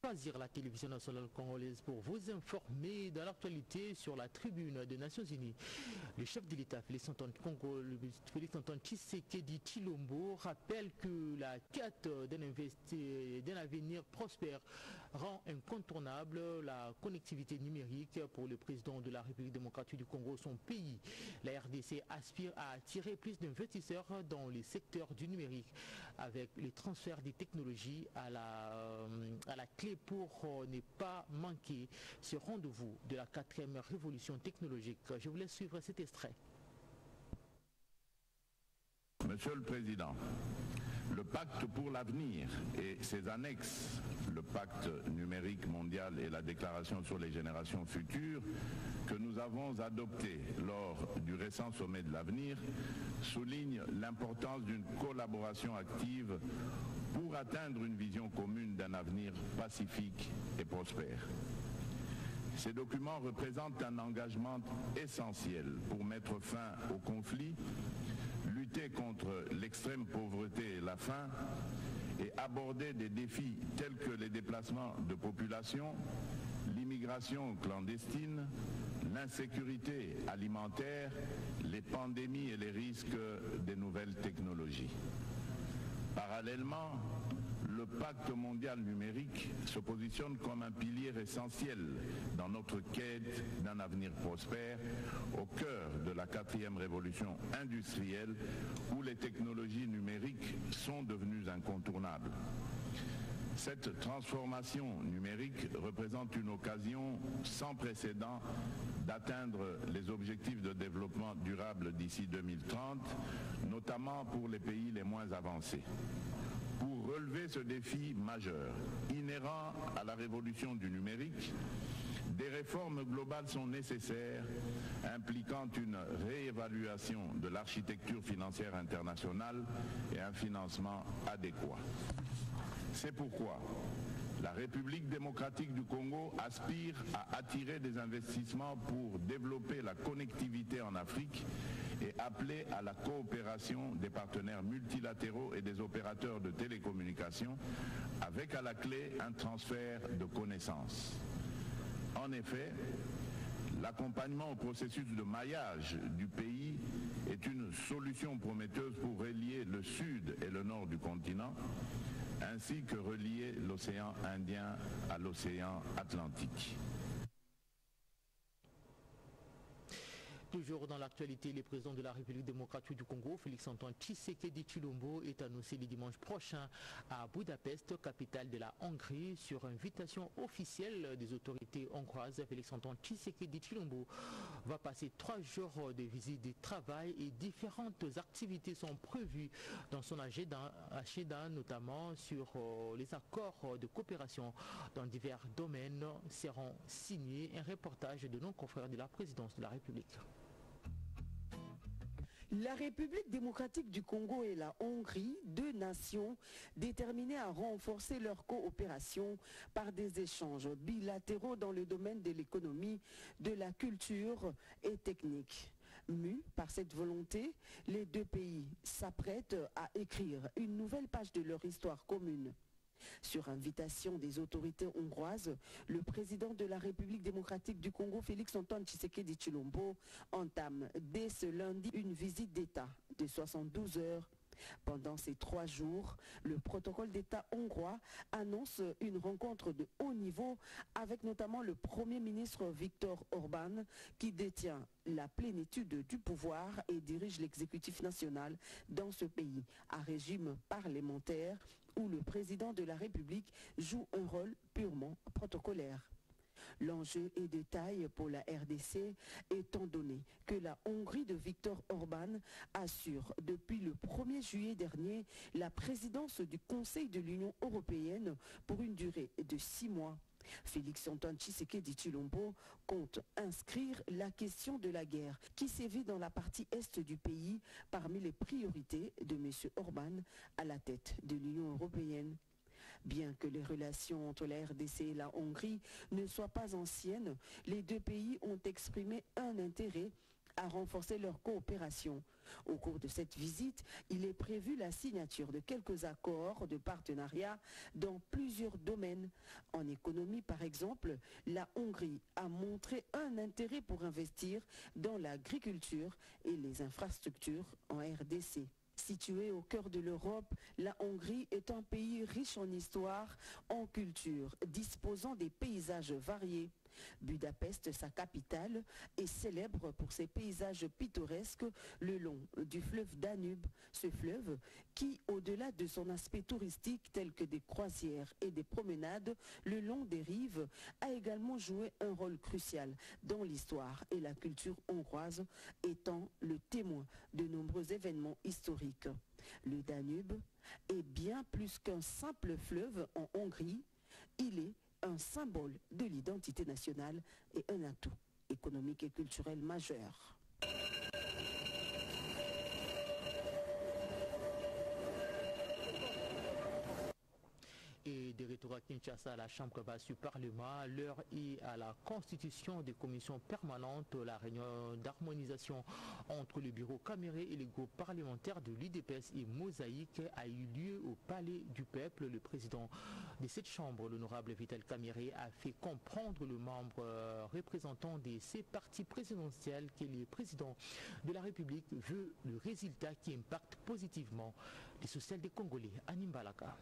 choisir la télévision nationale congolaise pour vous informer de l'actualité sur la tribune des Nations Unies. Le chef de l'État, Félix-Antoine Tshisekedi Tshilombo, rappelle que la quête d'un avenir prospère rend incontournable la connectivité numérique pour le président de la République démocratique du Congo, son pays. La RDC aspire à attirer plus d'investisseurs dans les secteurs du numérique avec les transferts des technologies à la clé pour ne pas manquer ce rendez-vous de la 4e révolution technologique. Je vous laisse suivre cet extrait. Monsieur le Président, le pacte pour l'avenir et ses annexes, le pacte numérique mondial et la déclaration sur les générations futures que nous avons adopté lors du récent sommet de l'avenir, soulignent l'importance d'une collaboration active pour atteindre une vision commune d'un avenir pacifique et prospère. Ces documents représentent un engagement essentiel pour mettre fin au conflit, lutter contre l'extrême pauvreté et la faim et aborder des défis tels que les déplacements de population, l'immigration clandestine, l'insécurité alimentaire, les pandémies et les risques des nouvelles technologies. Parallèlement, le pacte mondial numérique se positionne comme un pilier essentiel dans notre quête d'un avenir prospère au cœur de la 4e révolution industrielle où les technologies numériques sont devenues incontournables. Cette transformation numérique représente une occasion sans précédent d'atteindre les objectifs de développement durable d'ici 2030, notamment pour les pays les moins avancés. Pour relever ce défi majeur, inhérent à la révolution du numérique, des réformes globales sont nécessaires, impliquant une réévaluation de l'architecture financière internationale et un financement adéquat. C'est pourquoi la République démocratique du Congo aspire à attirer des investissements pour développer la connectivité en Afrique et appeler à la coopération des partenaires multilatéraux et des opérateurs de télécommunications avec à la clé un transfert de connaissances. En effet, l'accompagnement au processus de maillage du pays est une solution prometteuse pour relier le sud et le nord du continent, ainsi que relier l'océan Indien à l'océan Atlantique. Toujours dans l'actualité, le président de la République démocratique du Congo, Félix-Antoine Tshisekedi Tshilombo, est annoncé le dimanche prochain à Budapest, capitale de la Hongrie, sur invitation officielle des autorités hongroises. Félix-Antoine Tshisekedi Tshilombo va passer 3 jours de visite de travail et différentes activités sont prévues dans son agenda, notamment sur les accords de coopération dans divers domaines seront signés. Un reportage de nos confrères de la présidence de la République. La République démocratique du Congo et la Hongrie, 2 nations déterminées à renforcer leur coopération par des échanges bilatéraux dans le domaine de l'économie, de la culture et technique. Mus par cette volonté, les 2 pays s'apprêtent à écrire une nouvelle page de leur histoire commune. Sur invitation des autorités hongroises, le président de la République démocratique du Congo, Félix-Antoine Tshisekedi Tshilombo, entame dès ce lundi une visite d'État de 72 heures. Pendant ces 3 jours, le protocole d'État hongrois annonce une rencontre de haut niveau avec notamment le Premier ministre Viktor Orban qui détient la plénitude du pouvoir et dirige l'exécutif national dans ce pays à régime parlementaire où le président de la République joue un rôle purement protocolaire. L'enjeu est de taille pour la RDC étant donné que la Hongrie de Viktor Orban assure depuis le 1er juillet dernier la présidence du Conseil de l'Union européenne pour une durée de 6 mois. Félix-Antoine Tshisekedi Tshilombo compte inscrire la question de la guerre qui sévit dans la partie est du pays parmi les priorités de M. Orban à la tête de l'Union européenne. Bien que les relations entre la RDC et la Hongrie ne soient pas anciennes, les 2 pays ont exprimé un intérêt à renforcer leur coopération. Au cours de cette visite, il est prévu la signature de quelques accords de partenariat dans plusieurs domaines. En économie, par exemple, la Hongrie a montré un intérêt pour investir dans l'agriculture et les infrastructures en RDC. Située au cœur de l'Europe, la Hongrie est un pays riche en histoire, en culture, disposant des paysages variés. Budapest, sa capitale, est célèbre pour ses paysages pittoresques le long du fleuve Danube. Ce fleuve qui, au-delà de son aspect touristique tel que des croisières et des promenades le long des rives, a également joué un rôle crucial dans l'histoire et la culture hongroise, étant le témoin de nombreux événements historiques. Le Danube est bien plus qu'un simple fleuve en Hongrie, il est un symbole de l'identité nationale et un atout économique et culturel majeur. Et de retour à Kinshasa, la Chambre basse du Parlement, l'heure est à la constitution des commissions permanentes. La réunion d'harmonisation entre le bureau caméré et les groupes parlementaires de l'UDPS et Mosaïque a eu lieu au Palais du Peuple. Le président de cette chambre, l'honorable Vital Caméré, a fait comprendre le membre représentant de ces partis présidentiels que le président de la République veut le résultat qui impacte positivement les sociales des Congolais. Animbalaka.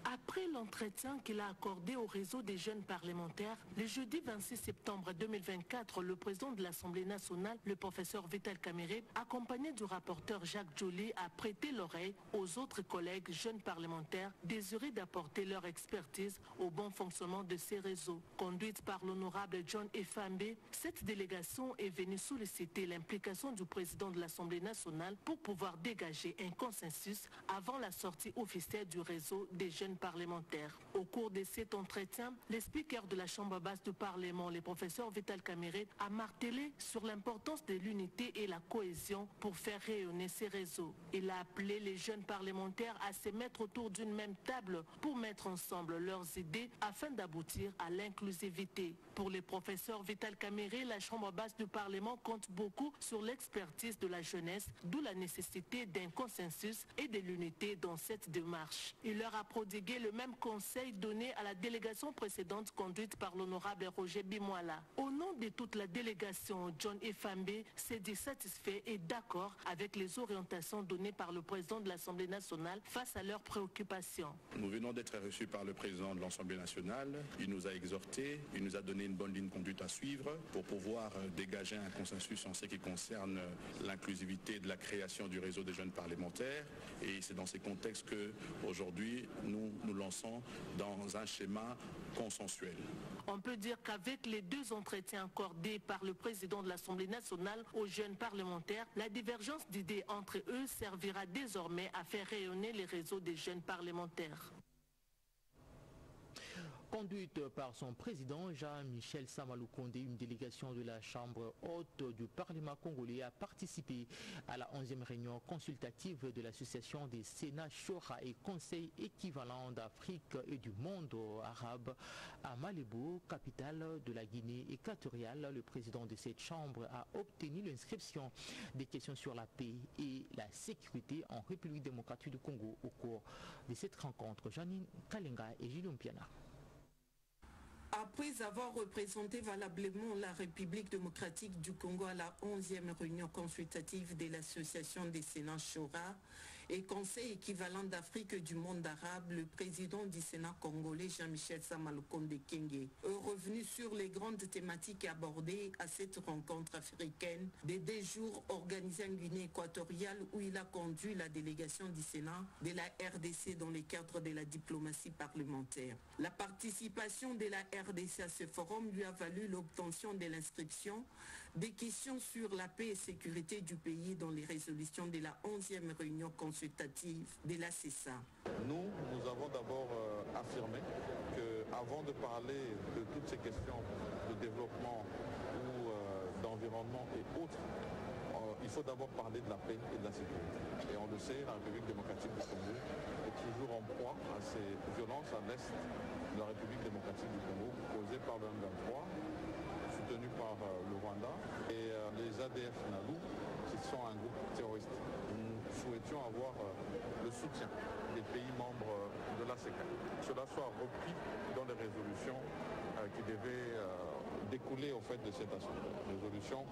Après l'entretien qu'il a accordé au réseau des jeunes parlementaires, le jeudi 26 septembre 2024, le président de l'Assemblée nationale, le professeur Vital Caméré, accompagné du rapporteur Jacques Joly, a prêté l'oreille aux autres collègues jeunes parlementaires désirés d'apporter leur expertise au bon fonctionnement de ces réseaux. Conduite par l'honorable John Efambe, cette délégation est venue solliciter l'implication du président de l'Assemblée nationale pour pouvoir dégager un consensus avant la sortie officielle du réseau des jeunes parlementaires. Au cours de cet entretien, le speaker de la Chambre basse du Parlement, le professeur Vital Caméré, a martelé sur l'importance de l'unité et la cohésion pour faire rayonner ces réseaux. Il a appelé les jeunes parlementaires à se mettre autour d'une même table pour mettre ensemble leurs idées afin d'aboutir à l'inclusivité. Pour le professeur Vital Caméré, la Chambre basse du Parlement compte beaucoup sur l'expertise de la jeunesse, d'où la nécessité d'un consensus et de l'unité dans cette démarche. Il leur a prodigué le même conseil donné à la délégation précédente conduite par l'honorable Roger Bimoala. Au nom de toute la délégation, John Efambe s'est dit satisfait et d'accord avec les orientations données par le président de l'Assemblée nationale face à leurs préoccupations. Nous venons d'être reçus par le président de l'Assemblée nationale. Il nous a exhortés, il nous a donné une bonne ligne de conduite à suivre pour pouvoir dégager un consensus en ce qui concerne l'inclusivité de la création du réseau des jeunes parlementaires. Et c'est dans ces contextes qu'aujourd'hui, nous nous lançons dans un schéma consensuel. On peut dire qu'avec les deux entretiens accordés par le président de l'Assemblée nationale aux jeunes parlementaires, la divergence d'idées entre eux servira désormais à faire rayonner les réseaux des jeunes parlementaires. Conduite par son président Jean-Michel Samalou Kondé, une délégation de la Chambre haute du Parlement congolais a participé à la 11e réunion consultative de l'association des Sénats Chora et Conseil équivalent d'Afrique et du monde arabe à Malabo, capitale de la Guinée équatoriale. Le président de cette chambre a obtenu l'inscription des questions sur la paix et la sécurité en République démocratique du Congo au cours de cette rencontre. Janine Kalenga et Julien Piana. Après avoir représenté valablement la République démocratique du Congo à la 11e réunion consultative de l'Association des Sénats Chora et Conseil équivalent d'Afrique et du monde arabe, le président du Sénat congolais Jean-Michel Samalou Kondé Kenge est revenu sur les grandes thématiques abordées à cette rencontre africaine des 2 jours organisée en Guinée équatoriale où il a conduit la délégation du Sénat de la RDC dans le cadre de la diplomatie parlementaire. La participation de la RDC à ce forum lui a valu l'obtention de l'inscription des questions sur la paix et sécurité du pays dans les résolutions de la 11e réunion consultative de la CESA. Nous avons d'abord affirmé qu'avant de parler de toutes ces questions de développement ou d'environnement et autres, il faut d'abord parler de la paix et de la sécurité. Et on le sait, la République démocratique du Congo est toujours en proie à ces violences à l'est de la République démocratique du Congo causées par le M23, soutenus par le Rwanda, et les ADF Nalou, qui sont un groupe terroriste. Nous souhaitions avoir le soutien des pays membres de la CECA. Cela soit repris dans les résolutions qui devaient découler au fait de cette assemblée. Résolutions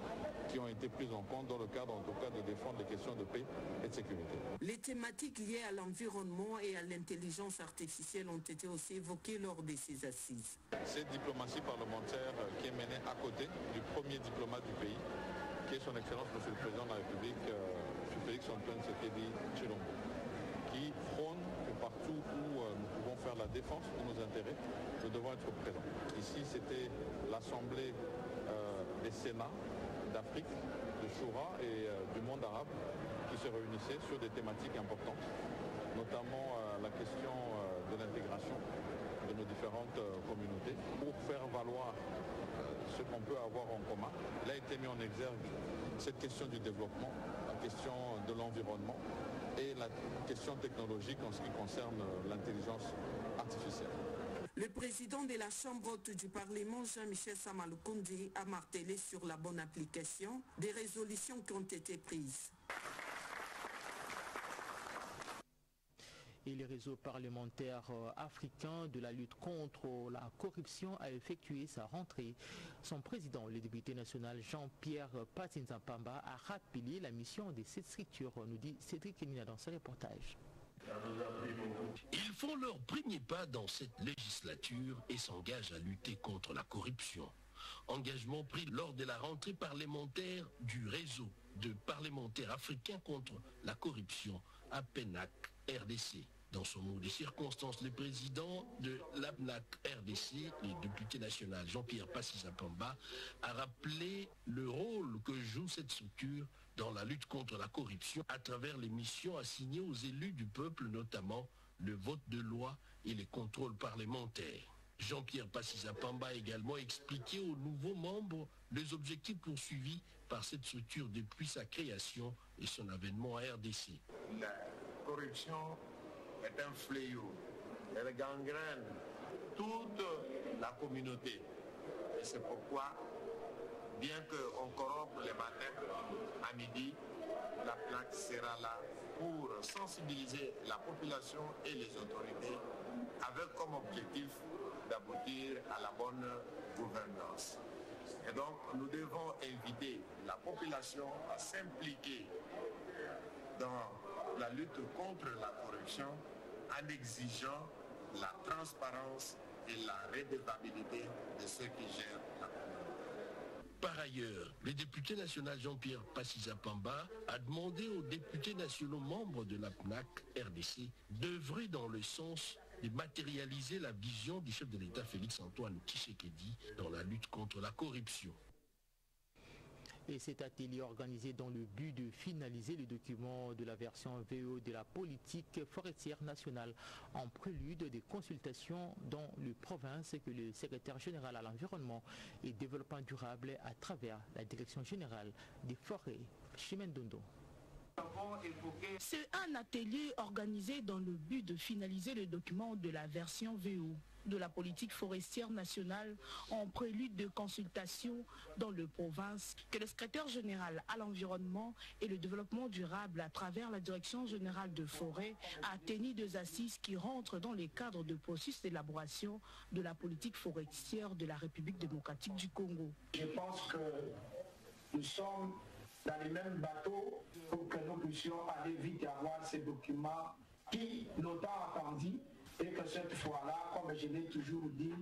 qui ont été prises en compte dans le cadre en tout cas de défendre les questions de paix et de sécurité. Les thématiques liées à l'environnement et à l'intelligence artificielle ont été aussi évoquées lors de ces assises. Cette diplomatie parlementaire qui est menée à côté du premier diplomate du pays, qui est son Excellence Monsieur le Président de la République, M. Félix-Antoine Tshisekedi Tshilombo, qui prône que partout où nous pouvons faire la défense de nos intérêts, nous devons être présents. Ici, c'était l'Assemblée des Sénats d'Afrique, de Choura et du monde arabe qui se réunissaient sur des thématiques importantes, notamment la question de l'intégration de nos différentes communautés pour faire valoir ce qu'on peut avoir en commun. Là a été mis en exergue cette question du développement, la question de l'environnement et la question technologique en ce qui concerne l'intelligence artificielle. Le président de la Chambre haute du Parlement, Jean-Michel Samalukundi, a martelé sur la bonne application des résolutions qui ont été prises. Et le réseau parlementaire africain de la lutte contre la corruption a effectué sa rentrée. Son président, le député national Jean-Pierre Passinza-Pamba, a rappelé la mission de cette structure, nous dit Cédric Kenina dans ce reportage. Ils font leur premier pas dans cette législature et s'engagent à lutter contre la corruption. Engagement pris lors de la rentrée parlementaire du réseau de parlementaires africains contre la corruption à PNAC RDC. Dans son mot de circonstance, le président de l'APNAC RDC, le député national Jean-Pierre Passinza-Pamba, a rappelé le rôle que joue cette structure dans la lutte contre la corruption à travers les missions assignées aux élus du peuple, notamment le vote de loi et les contrôles parlementaires. Jean-Pierre Passinza-Pamba a également expliqué aux nouveaux membres les objectifs poursuivis par cette structure depuis sa création et son avènement à RDC. La corruption est un fléau. Elle gangrène toute la communauté. Et c'est pourquoi, bien qu'on corrompe les matins, à midi, la plaque sera là pour sensibiliser la population et les autorités avec comme objectif d'aboutir à la bonne gouvernance. Et donc, nous devons inviter la population à s'impliquer dans la lutte contre la corruption en exigeant la transparence et la redevabilité de ceux qui gèrent la communauté. Par ailleurs, le député national Jean-Pierre Passinza-Pamba a demandé aux députés nationaux membres de l'APNAC RDC d'œuvrer dans le sens de matérialiser la vision du chef de l'État Félix-Antoine Tshisekedi dans la lutte contre la corruption. Et cet atelier organisé dans le but de finaliser le document de la version VO de la politique forestière nationale en prélude des consultations dans les provinces que le secrétaire général à l'environnement et développement durable à travers la direction générale des forêts, Chimène Dondo. C'est un atelier organisé dans le but de finaliser le document de la version VO de la politique forestière nationale en prélude de consultation dans le province que le secrétaire général à l'environnement et le développement durable à travers la direction générale de forêt a tenu deux assises qui rentrent dans les cadres de processus d'élaboration de la politique forestière de la République démocratique du Congo. Je pense que nous sommes dans les mêmes bateaux pour que nous puissions aller vite et avoir ces documents qui longtemps attendus. Et que cette fois-là, comme je l'ai toujours dit,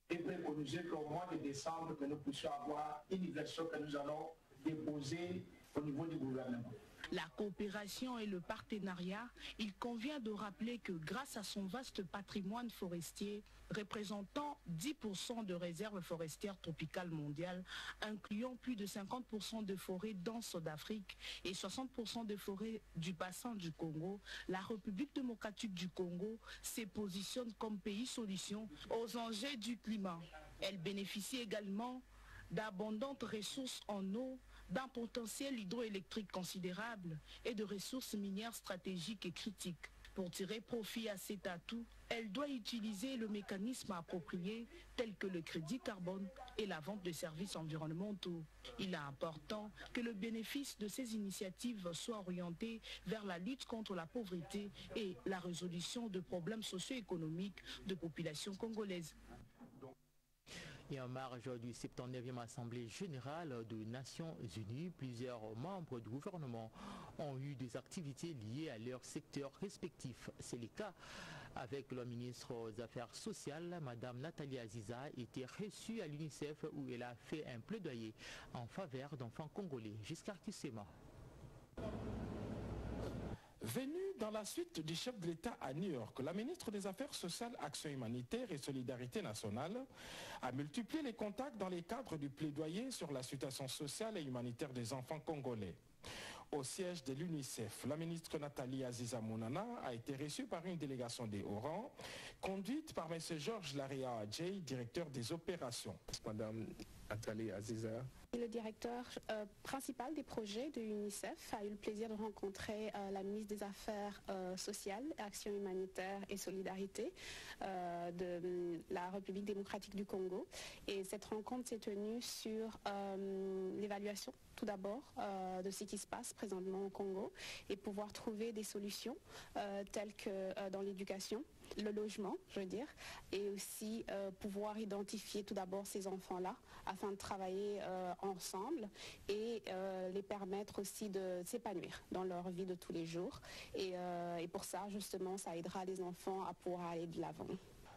est préconisé qu'au mois de décembre, que nous puissions avoir une version que nous allons déposer au niveau du gouvernement. La coopération et le partenariat, il convient de rappeler que grâce à son vaste patrimoine forestier, représentant 10% de réserves forestières tropicales mondiales, incluant plus de 50% de forêts denses d'Afrique et 60% de forêts du bassin du Congo, la République démocratique du Congo se positionne comme pays solution aux enjeux du climat. Elle bénéficie également d'abondantes ressources en eau, d'un potentiel hydroélectrique considérable et de ressources minières stratégiques et critiques. Pour tirer profit à cet atout, elle doit utiliser le mécanisme approprié tel que le crédit carbone et la vente de services environnementaux. Il est important que le bénéfice de ces initiatives soit orienté vers la lutte contre la pauvreté et la résolution de problèmes socio-économiques de populations congolaises. Et en marge du 79e Assemblée générale des Nations Unies, plusieurs membres du gouvernement ont eu des activités liées à leur secteur respectif. C'est le cas avec le ministre des Affaires sociales, Mme Nathalie Aziza, était reçue à l'UNICEF où elle a fait un plaidoyer en faveur d'enfants congolais. Giscard Kissema. Venue dans la suite du chef de l'État à New York, la ministre des Affaires sociales, Action humanitaire et solidarité nationale a multiplié les contacts dans les cadres du plaidoyer sur la situation sociale et humanitaire des enfants congolais. Au siège de l'UNICEF, la ministre Nathalie Aziza Mounana a été reçue par une délégation des hauts rangs, conduite par M. Georges Laria Adjei, directeur des opérations. Madame Nathalie Aziza. Le directeur principal des projets de l'UNICEF a eu le plaisir de rencontrer la ministre des Affaires sociales, Action humanitaire et solidarité de la République démocratique du Congo. Et cette rencontre s'est tenue sur l'évaluation, tout d'abord, de ce qui se passe présentement au Congo et pouvoir trouver des solutions telles que dans l'éducation, le logement, je veux dire, et aussi pouvoir identifier tout d'abord ces enfants-là afin de travailler ensemble et les permettre aussi de s'épanouir dans leur vie de tous les jours. Et pour ça, justement, ça aidera les enfants à pouvoir aller de l'avant.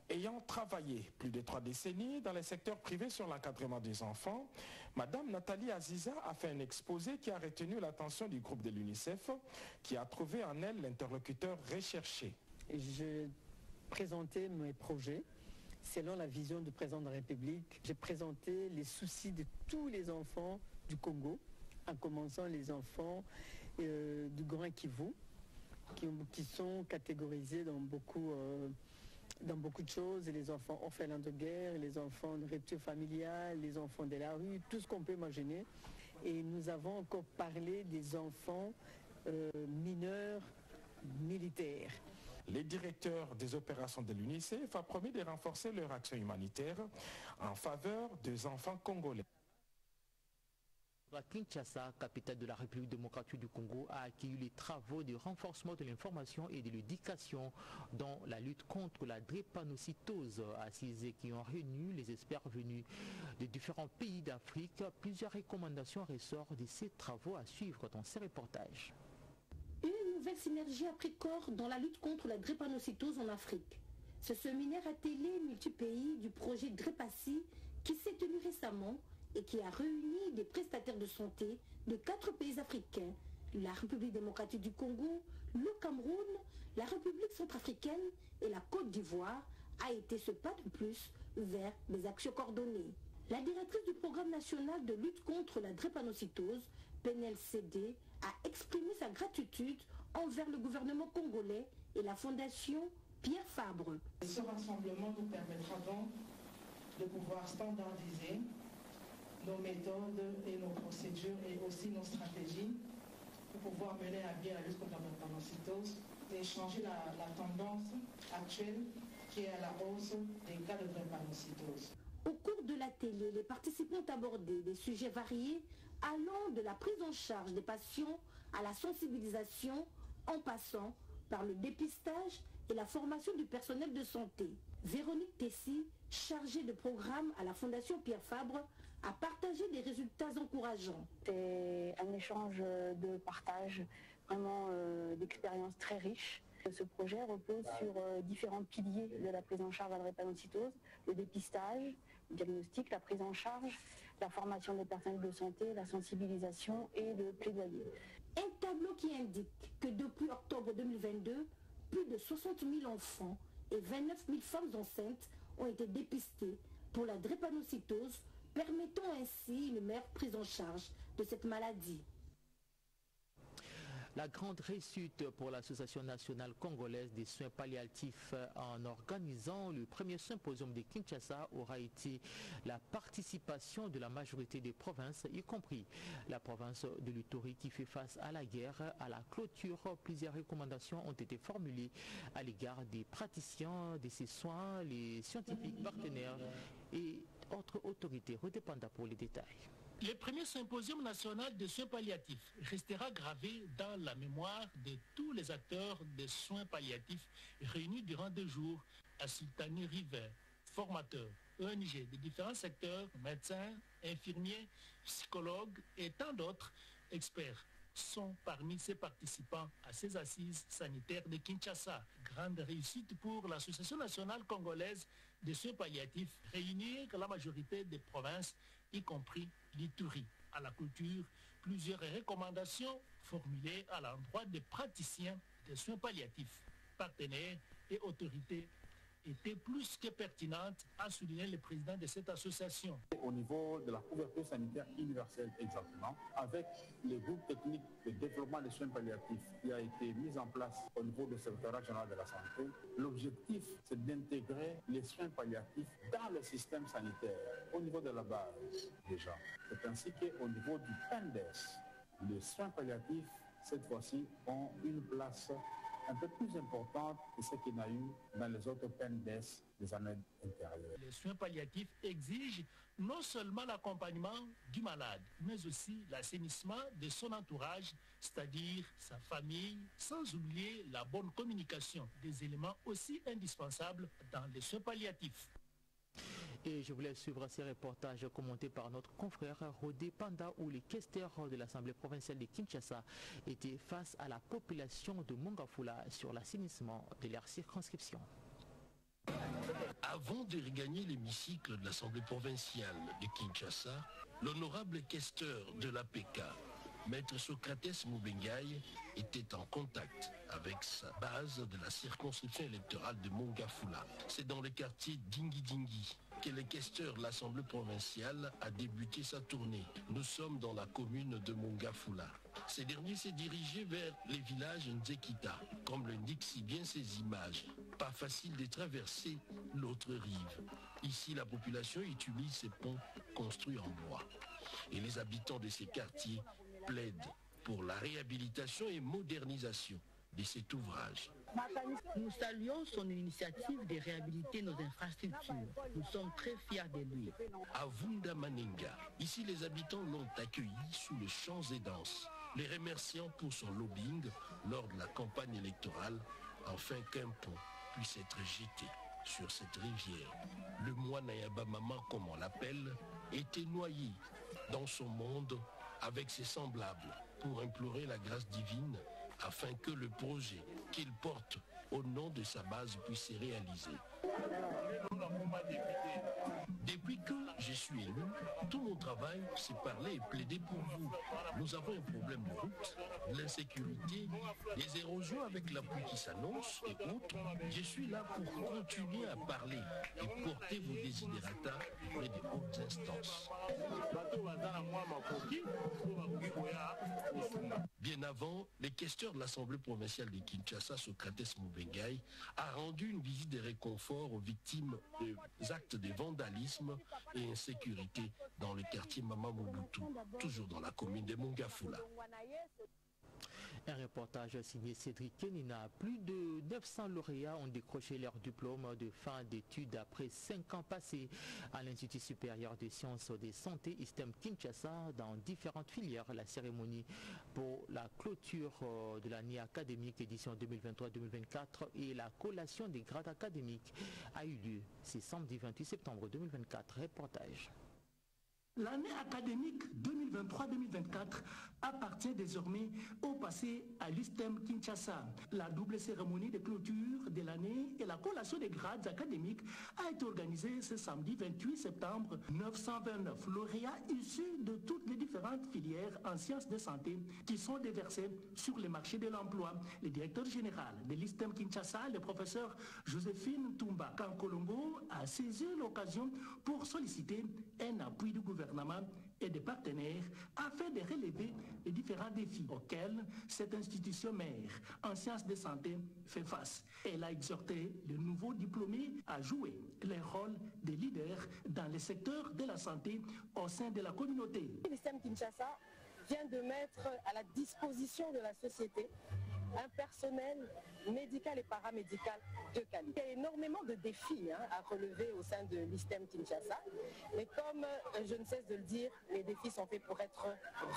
Ayant travaillé plus de 3 décennies dans les secteurs privés sur l'encadrement des enfants, Mme Nathalie Aziza a fait un exposé qui a retenu l'attention du groupe de l'UNICEF, qui a trouvé en elle l'interlocuteur recherché. J'ai présenté mes projets selon la vision du président de la République. J'ai présenté les soucis de tous les enfants du Congo, en commençant les enfants du Grand Kivu, qui sont catégorisés dans beaucoup de choses, les enfants orphelins de guerre, les enfants de rupture familiale, les enfants de la rue, tout ce qu'on peut imaginer. Et nous avons encore parlé des enfants mineurs militaires. Les directeurs des opérations de l'UNICEF ont promis de renforcer leur action humanitaire en faveur des enfants congolais. La Kinshasa, capitale de la République démocratique du Congo, a accueilli les travaux de renforcement de l'information et de l'éducation dans la lutte contre la drépanocytose, assises qui ont réuni les experts venus de différents pays d'Afrique. Plusieurs recommandations ressortent de ces travaux à suivre dans ces reportages. Une nouvelle synergie a pris corps dans la lutte contre la drépanocytose en Afrique. Ce séminaire à télé multi-pays du projet DREPACI qui s'est tenu récemment et qui a réuni des prestataires de santé de 4 pays africains, la République démocratique du Congo, le Cameroun, la République centrafricaine et la Côte d'Ivoire, a été ce pas de plus vers des actions coordonnées. La directrice du programme national de lutte contre la drépanocytose, PNLCD, a exprimé sa gratitude envers le gouvernement congolais et la fondation Pierre Fabre. Ce rassemblement nous permettra donc de pouvoir standardiser nos méthodes et nos procédures et aussi nos stratégies pour pouvoir mener à bien la lutte contre la drépanocytose et changer la tendance actuelle qui est à la hausse des cas de drépanocytose. Au cours de l'atelier, les participants ont abordé des sujets variés allant de la prise en charge des patients à la sensibilisation en passant par le dépistage et la formation du personnel de santé. Véronique Tessi, chargée de programme à la Fondation Pierre Fabre, a partagé des résultats encourageants. C'est un échange de partage, vraiment d'expériences très riches. Ce projet repose sur différents piliers de la prise en charge de la drépanocytose, le dépistage, le diagnostic, la prise en charge, la formation des personnels de santé, la sensibilisation et le plaidoyer. Un tableau qui indique que depuis octobre 2022, plus de 60 000 enfants et 29 000 femmes enceintes ont été dépistés pour la drépanocytose, permettant ainsi une meilleure prise en charge de cette maladie. La grande réussite pour l'Association nationale congolaise des soins palliatifs en organisant le premier symposium de Kinshasa aura été la participation de la majorité des provinces, y compris la province de l'Ituri qui fait face à la guerre. À la clôture, plusieurs recommandations ont été formulées à l'égard des praticiens de ces soins, les scientifiques partenaires et autres autorités. Redépendant pour les détails. Le premier symposium national de soins palliatifs restera gravé dans la mémoire de tous les acteurs des soins palliatifs réunis durant 2 jours à Sultani River, formateurs, ONG de différents secteurs, médecins, infirmiers, psychologues et tant d'autres experts sont parmi ces participants à ces assises sanitaires de Kinshasa. Grande réussite pour l'Association nationale congolaise des soins palliatifs, réunir la majorité des provinces, y compris l'Ituri. À la culture, plusieurs recommandations formulées à l'endroit des praticiens des soins palliatifs, partenaires et autorités étaient plus que pertinentes, a souligné le président de cette association. Au niveau de la couverture sanitaire universelle exactement, avec les groupes techniques de développement des soins palliatifs qui a été mis en place au niveau du secrétariat général de la santé, l'objectif c'est d'intégrer les soins palliatifs dans le système sanitaire, au niveau de la base déjà. C'est ainsi qu'au niveau du PENDES, les soins palliatifs cette fois-ci ont une place un peu plus importante que ce qu'il y a eu dans les autres PENDES des années antérieures. Les soins palliatifs exigent non seulement l'accompagnement du malade, mais aussi l'assainissement de son entourage, c'est-à-dire sa famille, sans oublier la bonne communication, des éléments aussi indispensables dans les soins palliatifs. Et je voulais suivre ces reportages commentés par notre confrère Rodé Panda où les questeurs de l'Assemblée provinciale de Kinshasa étaient face à la population de Mongafula sur l'assainissement de leur circonscription. Avant de regagner l'hémicycle de l'Assemblée provinciale de Kinshasa, l'honorable questeur de l'APK, Maître Socrates Mubengai, était en contact avec sa base de la circonscription électorale de Mongafula. C'est dans le quartier Dingi Dingi que le questeur de l'Assemblée provinciale a débuté sa tournée. Nous sommes dans la commune de Mongafula. Ce dernier s'est dirigé vers les villages Nzekita, comme l'indiquent si bien ces images. Pas facile de traverser l'autre rive. Ici, la population utilise ces ponts construits en bois. Et les habitants de ces quartiers plaident pour la réhabilitation et modernisation de cet ouvrage. Nous saluons son initiative de réhabiliter nos infrastructures. Nous sommes très fiers de lui. À Vunda Manenga, ici les habitants l'ont accueilli sous le chants et danses, les remerciant pour son lobbying lors de la campagne électorale, afin qu'un pont puisse être jeté sur cette rivière. Le moine Ayabamama, comme on l'appelle, était noyé dans son monde avec ses semblables pour implorer la grâce divine afin que le projet qu'il porte au nom de sa base puisse se réaliser. Depuis que je suis élu, tout mon travail, c'est parler et plaider pour vous. Nous avons un problème de route, l'insécurité, les érosions avec la pluie qui s'annonce et autres. Je suis là pour continuer à parler et porter vos désidératas auprès des hautes instances. Bien avant, les questeurs de l'Assemblée provinciale de Kinshasa, Socrates Mubengai, a rendu une visite de réconfort aux victimes des actes de vandalisme et insécurité dans le quartier Mama Mobutu, toujours dans la commune de Mongafula. Un reportage signé Cédric Kenina. Plus de 900 lauréats ont décroché leur diplôme de fin d'études après 5 ans passés à l'Institut supérieur des sciences de santé ISTEM Kinshasa dans différentes filières. La cérémonie pour la clôture de l'année académique édition 2023-2024 et la collation des grades académiques a eu lieu ce samedi 28 septembre 2024. Reportage. L'année académique 2023-2024 appartient désormais au passé à l'ISTEM Kinshasa. La double cérémonie de clôture de l'année et la collation des grades académiques a été organisée ce samedi 28 septembre. 929 lauréats issus de toutes les différentes filières en sciences de santé qui sont déversés sur les marchés de l'emploi. Le directeur général de l'ISTEM Kinshasa, le professeur Joséphine Toumba Kankolombo, a saisi l'occasion pour solliciter un appui du gouvernement et des partenaires afin de relever les différents défis auxquels cette institution mère en sciences de santé fait face. Elle a exhorté de nouveaux diplômés à jouer les rôles de leaders dans le secteur de la santé au sein de la communauté. L'ISTEM Kinshasa vient de mettre à la disposition de la société un personnel médical et paramédical de qualité. Il y a énormément de défis à relever au sein de l'ISTEM Kinshasa, mais comme je ne cesse de le dire, les défis sont faits pour être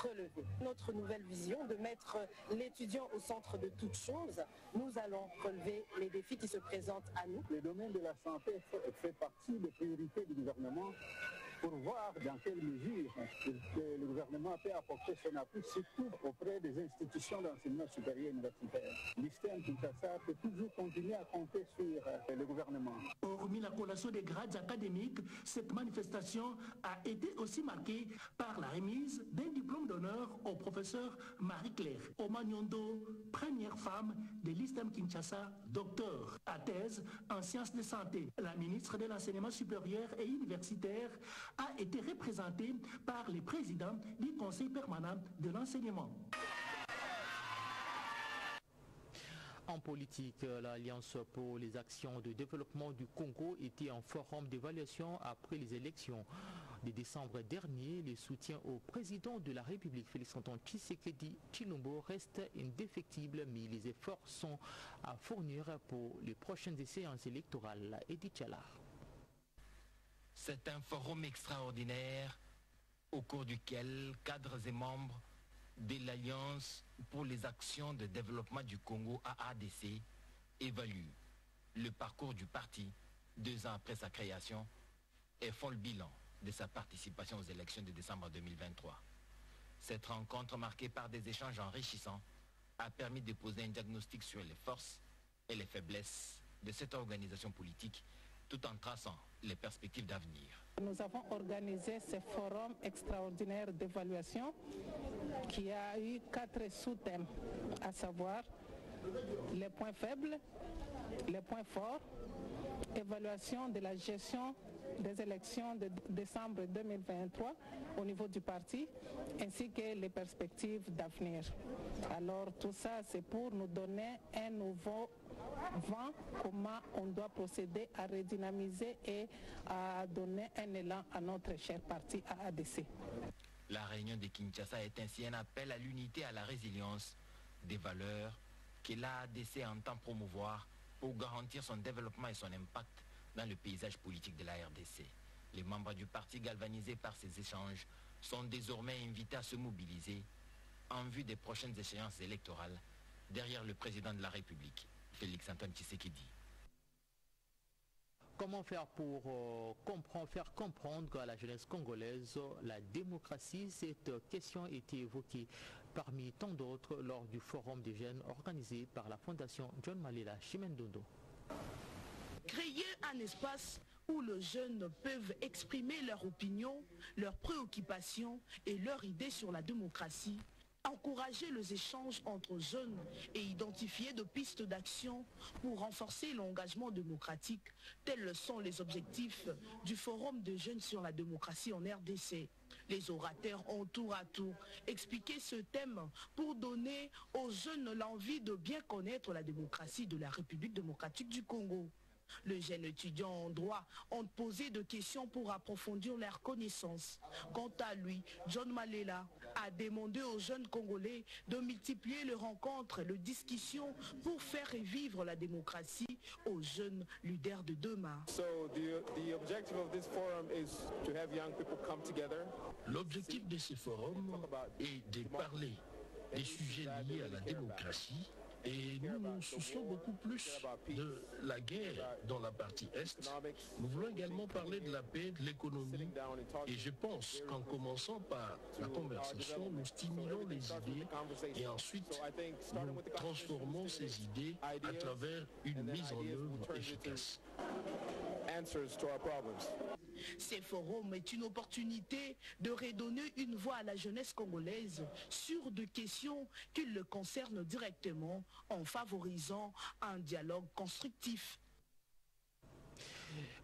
relevés. Notre nouvelle vision de mettre l'étudiant au centre de toutes choses, nous allons relever les défis qui se présentent à nous. Le domaine de la santé fait partie des priorités du gouvernement, pour voir dans quelle mesure le gouvernement peut apporter son appui, surtout auprès des institutions d'enseignement supérieur universitaire. L'ISTEM Kinshasa peut toujours continuer à compter sur le gouvernement. Hormis la collation des grades académiques, cette manifestation a été aussi marquée par la remise d'un diplôme d'honneur au professeur Marie-Claire Omagnondo, première femme de l'ISTEM Kinshasa, docteur à thèse en sciences de santé. La ministre de l'enseignement supérieur et universitaire a été représentée par le président du Conseil permanent de l'enseignement. En politique, l'Alliance pour les actions de développement du Congo était en forum d'évaluation après les élections de décembre dernier. Le soutien au président de la République, Félix-Antoine Tshisekedi Tshilombo, reste indéfectible, mais les efforts sont à fournir pour les prochaines séances électorales. Edith Chala. C'est un forum extraordinaire au cours duquel cadres et membres de l'Alliance pour les actions de développement du Congo AADC évaluent le parcours du parti 2 ans après sa création et font le bilan de sa participation aux élections de décembre 2023. Cette rencontre marquée par des échanges enrichissants a permis de poser un diagnostic sur les forces et les faiblesses de cette organisation politique tout en traçant les perspectives d'avenir. Nous avons organisé ce forum extraordinaire d'évaluation qui a eu 4 sous-thèmes, à savoir les points faibles, les points forts, évaluation de la gestion des élections de décembre 2023 au niveau du parti, ainsi que les perspectives d'avenir. Alors tout ça, c'est pour nous donner un nouveau vent, comment on doit procéder à redynamiser et à donner un élan à notre cher parti AADC. La réunion de Kinshasa est ainsi un appel à l'unité et à la résilience des valeurs que l'AADC entend promouvoir pour garantir son développement et son impact dans le paysage politique de la RDC. Les membres du parti galvanisés par ces échanges sont désormais invités à se mobiliser en vue des prochaines échéances électorales derrière le président de la République, Félix-Antoine Tshisekedi. Comment faire pour faire comprendre à la jeunesse congolaise la démocratie? Cette question a été évoquée parmi tant d'autres lors du forum des jeunes organisé par la Fondation John Malela Chimendondo. Créer un espace où les jeunes peuvent exprimer leur opinion, leurs préoccupations et leurs idées sur la démocratie. Encourager les échanges entre jeunes et identifier de pistes d'action pour renforcer l'engagement démocratique, tels sont les objectifs du Forum de jeunes sur la démocratie en RDC. Les orateurs ont tour à tour expliqué ce thème pour donner aux jeunes l'envie de bien connaître la démocratie de la République démocratique du Congo. Les jeunes étudiants en droit ont posé des questions pour approfondir leurs connaissances. Quant à lui, John Malela a demandé aux jeunes Congolais de multiplier les rencontres, les discussions pour faire revivre la démocratie aux jeunes leaders de demain. L'objectif de ce forum est de parler des sujets liés à la démocratie. Et nous nous soucions beaucoup plus de la guerre dans la partie Est. Nous voulons également parler de la paix, de l'économie. Et je pense qu'en commençant par la conversation, nous stimulons les idées et ensuite nous transformons ces idées à travers une mise en œuvre efficace. Ce forum est une opportunité de redonner une voix à la jeunesse congolaise sur des questions qui le concernent directement en favorisant un dialogue constructif.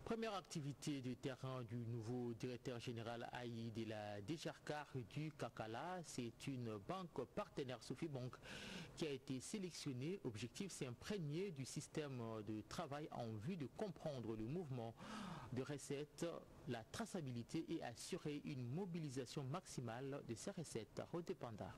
Première activité du terrain du nouveau directeur général AI de la DGRCA du Kakala, c'est une banque partenaire Sofibank qui a été sélectionnée. Objectif, c'est imprégner du système de travail en vue de comprendre le mouvement de recettes, la traçabilité et assurer une mobilisation maximale de ces recettes. Rodépanda.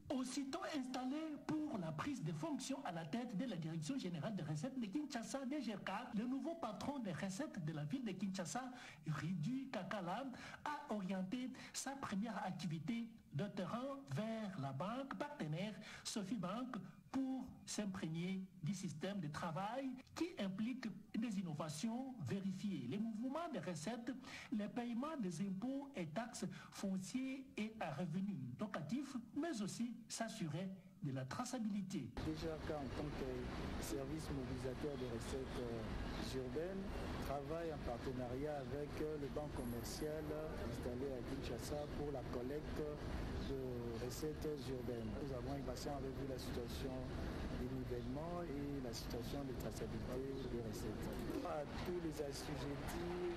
Aussitôt installé pour la prise de fonction à la tête de la Direction générale des recettes de Kinshasa, DGRCA, le nouveau patron des recettes de la ville de Kinshasa, Ridu Kakala, a orienté sa première activité de terrain vers la banque partenaire Sofibank pour s'imprégner du système de travail qui implique des innovations vérifiées, les mouvements des recettes, les paiements des impôts et taxes fonciers et à revenus locatifs, mais aussi s'assurer de la traçabilité. DGRCA, en tant que service mobilisateur de recettes urbaines, travaille en partenariat avec le banque commercial installé à Kinshasa pour la collecte de recettes urbaines. Nous avons passé en revue la situation des nivellements et la situation de traçabilité des recettes. À tous les assujettis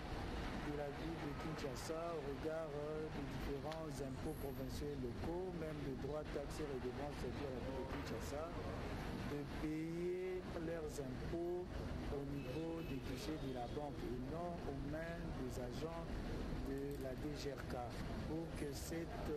de la ville de Kinshasa au regard des différents impôts provinciaux et locaux, même les droits, taxes et redevances de la ville de Kinshasa, de payer leurs impôts au niveau des guichets de la banque et non aux mains des agents de la DGRCA pour que cette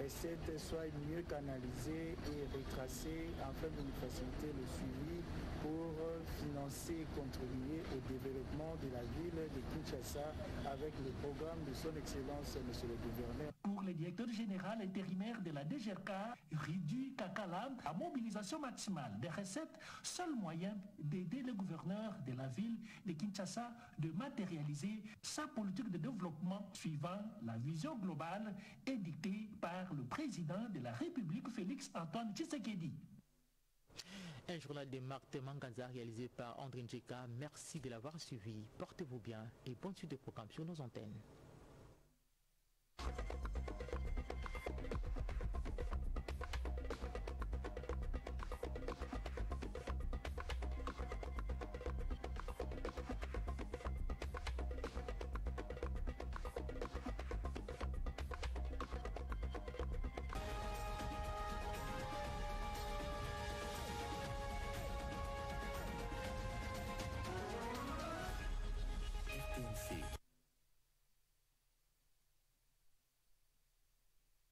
recette soit mieux canalisée et retracée afin de nous faciliter le suivi pour financer et contribuer au développement de la ville de Kinshasa avec le programme de son Excellence, Monsieur le Gouverneur. Pour le directeur général intérimaire de la DGRCA, Ridu Kakala, la mobilisation maximale des recettes, seul moyen d'aider le gouverneur de la ville de Kinshasa de matérialiser sa politique de développement suivant la vision globale édictée par le président de la République, Félix Antoine Tshisekedi. Un journal de Marthe Manganza réalisé par André Njeka. Merci de l'avoir suivi. Portez-vous bien et bonne suite de programme sur nos antennes.